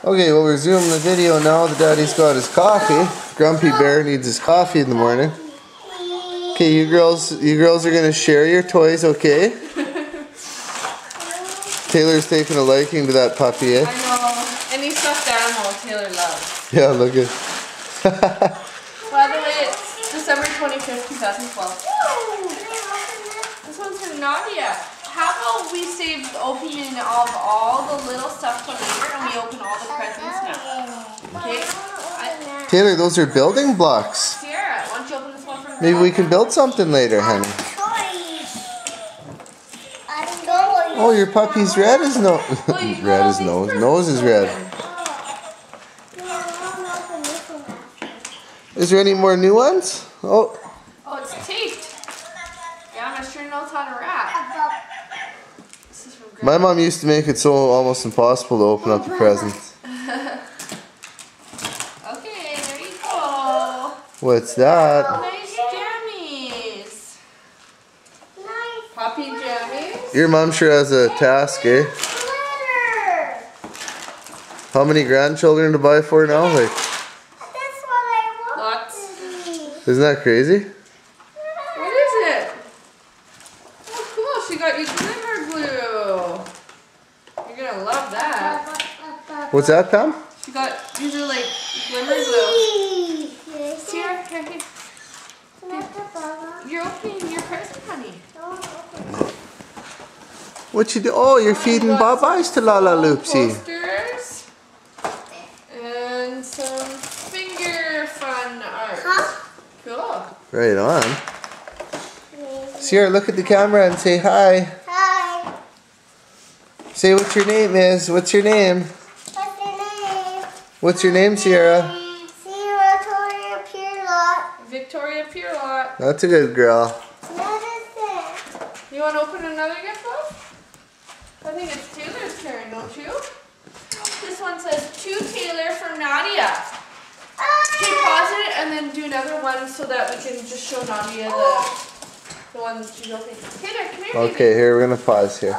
Okay, we'll resume the video now that Daddy's got his coffee. Grumpy Bear needs his coffee in the morning. Okay, you girls are gonna share your toys, okay? Taylor's taking a liking to that puppy, eh? I know. Any stuffed animal Taylor loves. Yeah, look at. By the way, it's December 25th, 2012. This one's for Nadia. How about we save the opening of all the little stuff till later and we open all the presents now? Okay? Taylor, those are building blocks. Sierra, why don't you open this one for me? Maybe we can build something later, honey. Oh, your puppy's red as no. Red as nose. Nose is red. Is there any more new ones? Oh. Oh, it's taped. Grandma sure knows how to wrap. This is from Grandma. My mom used to make it so almost impossible to open up the presents. Okay, there you go. What's that? Nice jammies. Nice. Puppy jammies. Your mom sure has a task, eh? How many grandchildren to buy for now? Like, Lots. isn't that crazy? What is it? Oh, cool. She got you glimmer glue. You're gonna love that. What's that, Pam? She got, these are like glimmer glue. Here. You're opening your present, honey. What you do? Oh, you're feeding Bye-byes to Lala Loopsy. Posters. And some finger fun art. Cool. Right on. Sierra, look at the camera and say hi. Hi. Say what your name is. What's your name? What's your name? What's your name, Sierra? Victoria Pierlot. Victoria Pierlot. That's a good girl. What is it? You want to open another gift box? I think it's Taylor's turn, don't you? This one says, to Taylor from Nadia. Okay, pause it and then do another one so that we can just show Nadia the one that she's opening. Taylor, come here, baby. Okay, here, we're going to pause here.